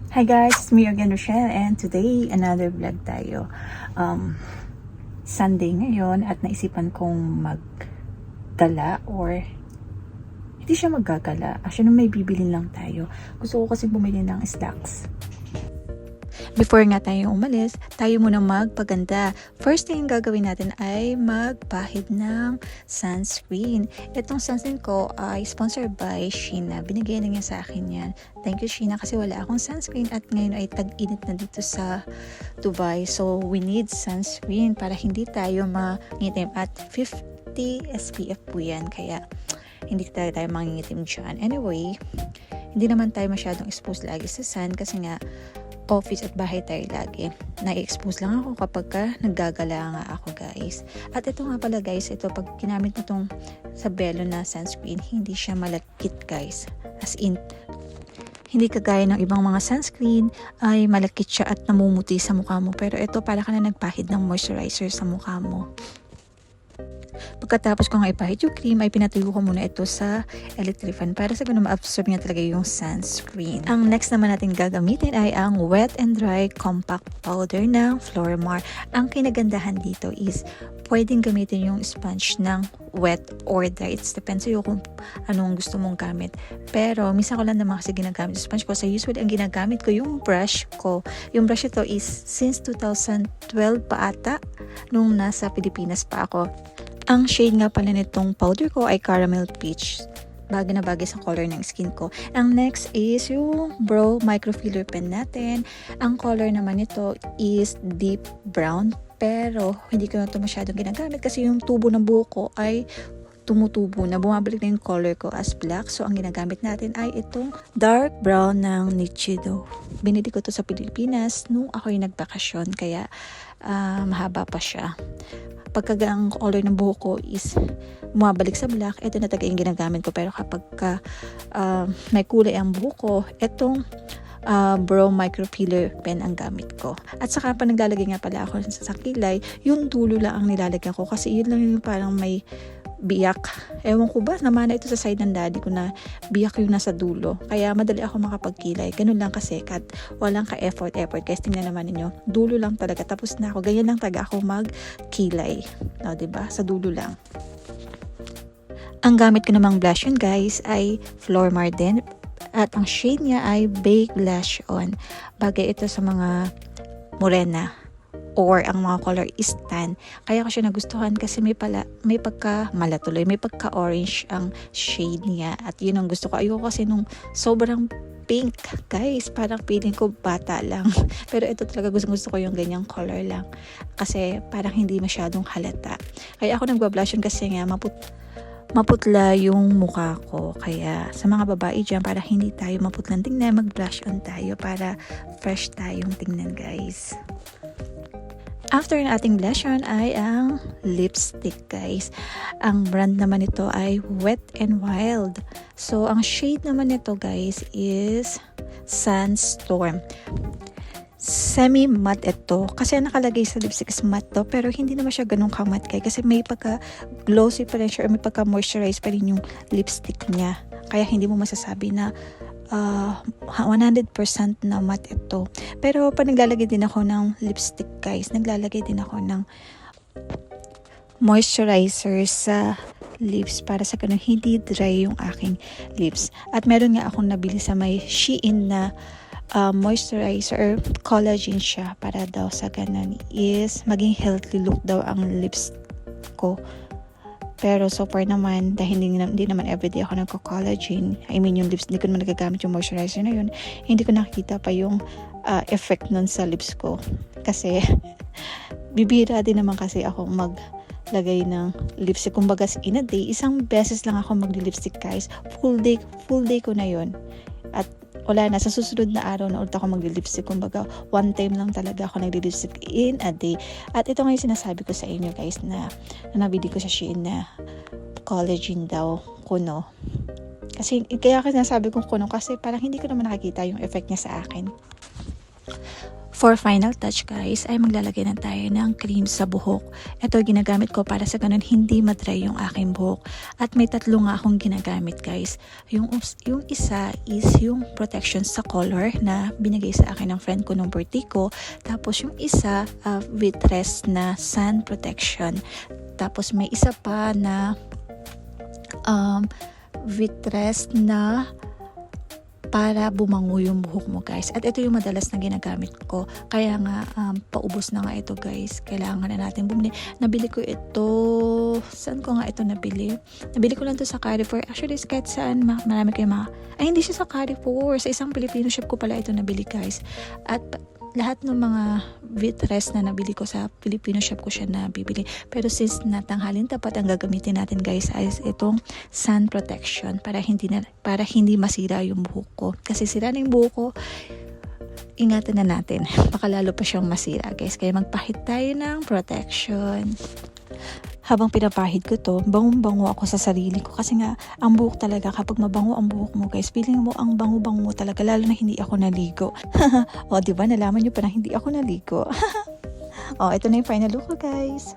Hi guys, it's me again, Rochelle, and today another vlog tayo. Sunday ngayon at naisipan kong maggala or hindi siya maggagala. Actually, may bibilin lang tayo. Gusto ko kasi bumili ng snacks. Before nga tayo umalis, tayo muna magpaganda. First thing gagawin natin ay magpahid ng sunscreen. Itong sunscreen ko ay sponsored by Sheena. Binigay na niya sa akin yan. Thank you, Sheena, kasi wala akong sunscreen at ngayon ay tag-init na dito sa Dubai. So, we need sunscreen para hindi tayo mangitim at 50 SPF po yan. Kaya, hindi tayo mangingitim dyan. Anyway, hindi naman tayo masyadong exposed lagi sa sun kasi nga office at bahay tayo lagi. Na-expose lang ako kapag naggagala nga ako, guys. At ito nga pala, guys, ito pag ginamit mo itong sa Belo na sunscreen, hindi siya malakit, guys. As in, hindi kagaya ng ibang mga sunscreen ay malakit siya at namumuti sa mukha mo. Pero ito, para ka na nagpahid ng moisturizer sa mukha mo. Pagkatapos ko nga ipahid yung cream, ay pinatuyo ko muna ito sa electric fan para sa ganun ma-absorb niya talaga yung sunscreen. Ang next naman natin gagamitin ay ang Wet and Dry Compact Powder ng Flormar. Ang kinagandahan dito is pwedeng gamitin yung sponge ng wet or dry. It depends sa'yo kung anong gusto mong gamit. Pero minsan ko lang naman kasi ginagamit yung sponge ko. So usually ang ginagamit ko yung brush ko. Yung brush ito is since 2012 pa ata nung nasa Pilipinas pa ako. Ang shade nga pala nitong powder ko ay Caramel Peach. Bagay na bagay sa color ng skin ko. Ang next is yung Brow Microfiller Pen natin. Ang color naman nito is deep brown. Pero hindi ko na ito masyadong ginagamit kasi yung tubo ng buhok ko ay tumutubo na. Bumabalik na yung color ko as black. So, ang ginagamit natin ay itong dark brown ng Nichido. Binili ko to sa Pilipinas nung ako yung nagbakasyon. Kaya, mahaba pa siya. Pagka ang color ng buhok ko is bumabalik sa black, ito na talaga yung ginagamit ko. Pero kapag may kulay ang buhok ko, itong Brow Microfiller Pen ang gamit ko. At saka pa naglalagay nga pala ako sa kilay, yung dulo lang ang nilalagyan ko kasi yun lang yung parang may biyak. Ewan ko ba, namana ito sa side ng daddy ko na biyak yung nasa dulo. Kaya madali ako makapagkilay. Ganun lang kasi, walang ka-effort. Kasi tingnan naman ninyo, dulo lang talaga. Tapos na ako, ganyan lang talaga ako magkilay. No, diba? Sa dulo lang. Ang gamit ko namang blush yun, guys, ay Flormar din. At ang shade niya ay Bake Blush On. Bagay ito sa mga morena or ang mga color is tan. Kaya ko siya nagustuhan kasi may pagka malatuloy, may pagka orange ang shade niya at yun ang gusto ko. Ayoko kasi nung sobrang pink, guys, parang feeling ko bata lang. Pero ito talaga gusto ko yung ganyang color lang kasi parang hindi masyadong halata. Kaya ako nagbablush kasi nga maputla yung mukha ko. Kaya sa mga babae dyan, para hindi tayo maputlang tingnan, mag-blush on tayo para fresh tayong tingnan, guys. After ng ating blush on ay ang lipstick, guys. Ang brand naman nito ay Wet n Wild. So, ang shade naman nito, guys, is Sandstorm. Semi-matte ito. Kasi nakalagay sa lipstick is matte to, pero hindi naman siya ganun ka-matte, guys. Kasi may pagka-glossy pa rin siya or may pagka-moisturize pa rin yung lipstick niya. Kaya hindi mo masasabi na 100% na matte ito. Pero pag naglalagay din ako ng lipstick, guys, naglalagay din ako ng moisturizer sa lips para sa ganun hindi dry yung aking lips. At meron nga akong nabili sa may Shein na moisturizer, collagen siya para daw sa ganun is maging healthy look daw ang lips ko. Pero so far naman, dahil hindi naman everyday ako nagko-collagen, I mean yung lips, hindi ko naman nagagamit yung moisturizer na yun, hindi ko nakikita pa yung effect nun sa lips ko. Kasi, bibira din naman kasi ako maglagay ng lipstick. Kumbaga in a day, isang beses lang ako magli-lipstick, guys. Full day ko na yun. At wala na, sa susunod na araw na ulit ako magli-lipstick. Kumbaga, one time lang talaga ako nagli-lipstick in a day. At ito nga yung sinasabi ko sa inyo, guys, na nabili ko sa Shein na collagen daw, kuno. Kasi, kaya sinasabi kong kuno kasi parang hindi ko naman nakikita yung effect niya sa akin. For final touch guys, ay maglalagay na tayo ng cream sa buhok. Ito ginagamit ko para sa ganun hindi madry yung aking buhok. At may tatlo nga akong ginagamit guys. Yung isa is yung protection sa color na binigay sa akin ng friend ko nung birthday ko. Tapos yung isa, with rest na sun protection. Tapos may isa pa na with rest na para bumango yung buhok mo guys. At ito yung madalas na ginagamit ko. Kaya nga paubos na nga ito guys. Kailangan na natin bumili. Nabili ko ito. Saan ko nga ito nabili? Nabili ko lang ito sa Carrefour. Actually kahit saan marami kayo ay hindi siya sa Carrefour. Sa isang Filipino shop ko pala ito nabili guys. At lahat ng mga vitress na nabili ko sa Filipino shop ko siya nabibili. Pero since natanghalin tapat ang gagamitin natin guys ay itong sun protection para hindi masira yung buhok ko. Kasi sira na yung buhok ko, ingatan na natin. Baka lalo pa siyang masira guys. Kaya magpahid tayo ng protection. Habang pinapahid ko to, bango-bango ako sa sarili ko kasi nga ang buhok talaga kapag mabango ang buhok mo guys, feeling mo ang bango-bango talaga lalo na hindi ako naligo. O diba nalaman nyo pa na hindi ako naligo. O ito na yung final look ko guys.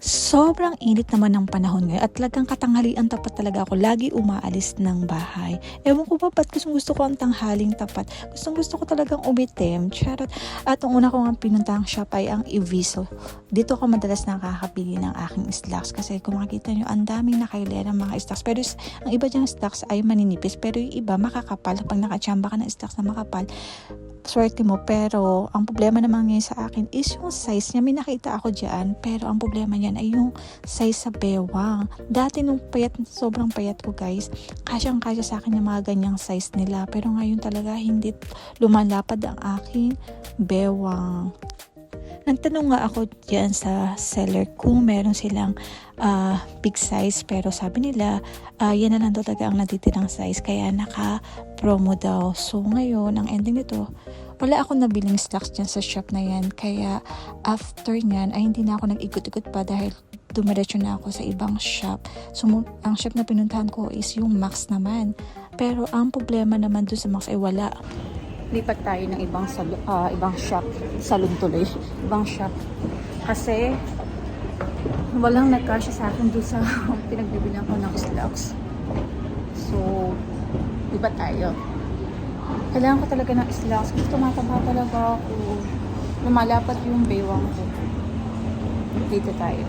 Sobrang init naman ng panahon ngayon at talagang katanghalian tapat talaga ako. Lagi umaalis ng bahay. Ewan ko ba ba't gusto ko ang tanghaling tapat. Gusto ko talagang umitim. Charot. At ang una ko nga pinuntahang shop ay ang Eviso. Dito ako madalas nakakabili ng aking stocks kasi kung makikita nyo, ang daming nakailera mga stocks. Pero ang iba dyang stocks ay maninipis. Pero yung iba makakapal. Pag nakachamba ka ng stocks na makapal, swerte mo. Pero ang problema naman ngayon sa akin is yung size niya. May nakita ako dyan. Pero ang problema niyan ay yung size sa bewang. Dati nung sobrang payat ko guys, kasyang-kasya sa akin yung mga ganyang size nila. Pero ngayon talaga hindi lumalapad ang aking bewang. Nagtanong nga ako dyan sa seller kung meron silang big size pero sabi nila yan na lang talaga ang natitirang size kaya naka-promo daw. So ngayon, ang ending nito, wala akong nabiling stocks dyan sa shop na yan. Kaya after nyan ay hindi na ako nag-ikot-ikot pa dahil dumiretso na ako sa ibang shop. So ang shop na pinuntahan ko is yung Max naman. Pero ang problema naman doon sa Max ay wala. Lipat tayo ng ibang shop. Salon tuloy. Ibang shop. Kasi walang nagkasya sa akin doon sa pinagbibilang ko ng stocks. So lipat tayo. Kailangan ko talaga ng stocks. Kasi tumataba talaga ako. Lumalapat yung baywang ko. Dito tayo.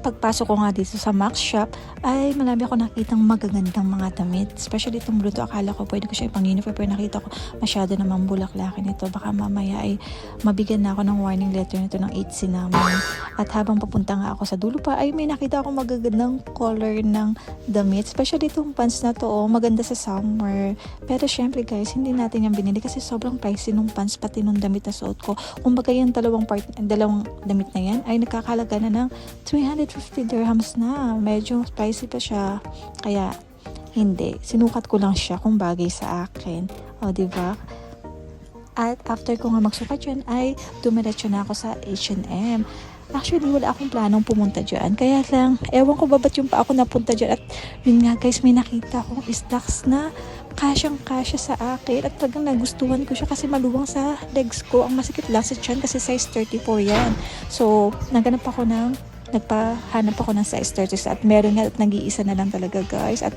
Pagpasok ko nga dito sa Max Shop ay marami ako nakitang magagandang mga damit. Especially itong blue to, akala ko pwede ko siya ipang uniform pero nakita ko masyado namang bulaklakin ito. Baka mamaya ay mabigyan na ako ng warning letter nito ng 8 namin. At habang papunta nga ako sa dulo pa ay may nakita ako magagandang color ng damit. Especially itong pants na to, maganda sa summer. Pero syempre guys, hindi natin yan binili kasi sobrang pricey nung pants pati nung damit na suot ko. Kumbaga yung dalawang damit na yan ay nakakalaga na ng 350 dirhams na. Medyo spicy pa siya. Kaya, hindi. Sinukat ko lang siya kung bagay sa akin. O, diba? At after ko nga magsukat yun, ay dumiretso na ako sa H&M. Actually, wala akong planong pumunta dyan. Kaya lang, ewan ko ba ba't yung pa ako napunta dyan. At yun nga guys, may nakita akong stocks na kasyang-kasya sa akin. At talagang nagustuhan ko siya kasi maluwang sa legs ko. Ang masikip lang sa tiyan kasi size 34 yan. So, nagpahanap ako ng size 36 at meron nga at nag-iisa na lang talaga guys. At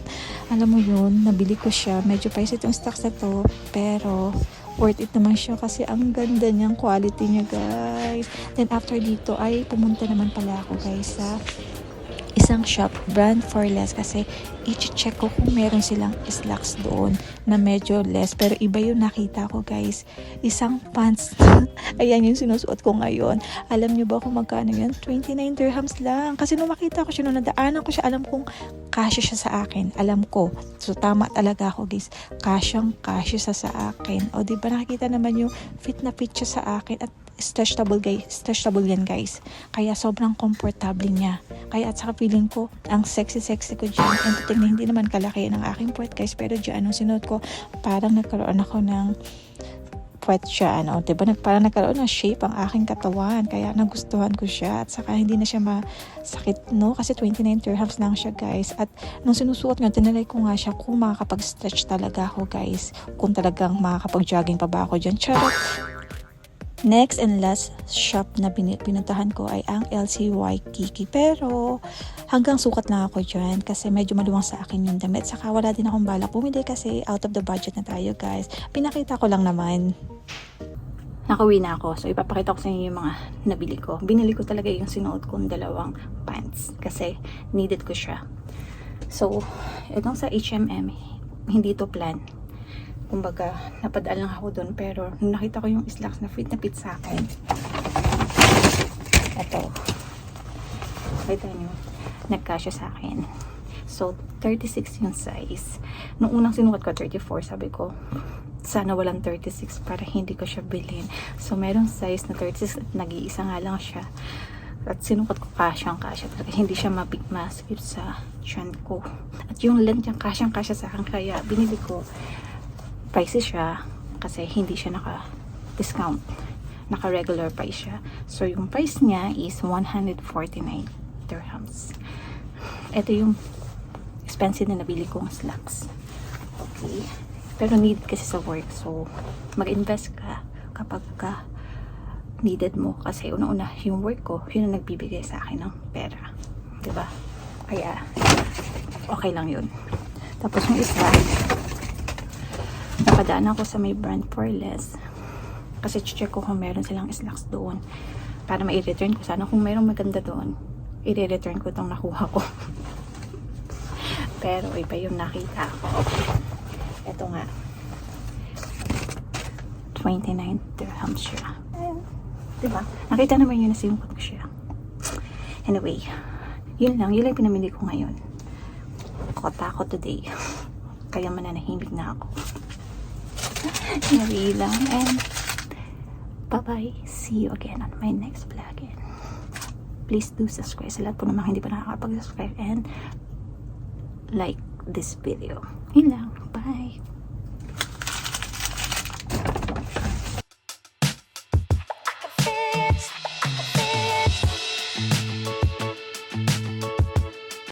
alam mo yun, nabili ko siya. Medyo pricey itong stocks na to. Pero worth it naman siya kasi ang ganda niyang quality niya guys. Then after dito ay pumunta naman pala ako guys sa isang shop, brand for less kasi i-check ko kung meron silang slacks doon na medyo less pero iba yung nakita ko guys. Isang pants ayan yung sinusuot ko ngayon. Alam nyo ba kung magkano yun? 29 dirhams lang kasi nung makita ko siya, nung nadaanan ko siya, alam kong kasya siya sa akin. Alam ko. So tama talaga ako guys. Kasyang-kasya sa akin. O diba nakikita naman yung fit na fit siya sa akin at stretchable yan guys. Kaya sobrang comfortable niya. Kaya at saka feeling ko ang sexy ko dyan. And to tingnan, hindi naman kalaki ng aking puwet guys. Pero dyan, anong sinuot ko, parang nagkaroon ako ng puwet siya, ano, 'di ba? Parang nagkaroon ng shape ang aking katawan, kaya nagustuhan ko siya at saka hindi na siya masakit, no? Kasi 29 dirhams lang siya, guys. At nung sinusuot nga, tinry ko nga siya kung makakapag-stretch talaga ako, guys. Kung talagang makakapag-jogging pa ba ako diyan. Charot! Next and last shop na pinuntahan ko ay ang LC Waikiki. Pero hanggang sukat lang ako dyan kasi medyo maluwang sa akin yung damit. Saka wala din akong balak bumili kasi out of the budget na tayo, guys. Pinakita ko lang naman. Nakauwi na ako. So ipapakita ko sa inyo yung mga nabili ko. Binili ko talaga yung sinuot kong dalawang pants kasi needed ko siya. So itong sa H&M, hindi to plan. Kumbaga, napadaan lang ako doon. Pero, nung nakita ko yung slacks na fit sa akin. Ito. Kita nyo. Nagkasya sa akin. So, 36 yung size. Nung unang sinukat ko, 34. Sabi ko, sana walang 36 para hindi ko siya bilhin. So, merong size na 36 at nag-iisa nga lang siya. At sinukat ko kasyang-kasya. Talaga hindi siya masikip sa tiyan ko. At yung length yung kasyang-kasya sa akin. Kaya, binili ko. Pricey siya kasi hindi siya naka-discount. Naka-regular price siya. So, yung price niya is 149 dirhams. Ito yung expensive na nabili kong slacks. Okay. Pero need kasi sa work. So, mag-invest ka kapag needed mo. Kasi una-una, yung work ko, yun ang nagbibigay sa akin ng pera. Diba? Kaya, okay lang yun. Tapos yung isa, napadaan ako sa may brand for less kasi check ko kung meron silang slacks doon para ma-return ko. Sana kung merong maganda doon, i-return ko itong nakuha ko. Pero iba yung nakita ko. Ito nga, 29 dirhams siya. Diba? Nakita naman yun na sinukot ko siya. Anyway, yun lang pinamili ko ngayon. Kota ko today. Kaya mananahimik na ako. Anyway lang, and bye-bye. See you again on my next vlog. And please do subscribe sa lahat po naman hindi pa nakakapag-subscribe and like this video. Yun lang. Bye!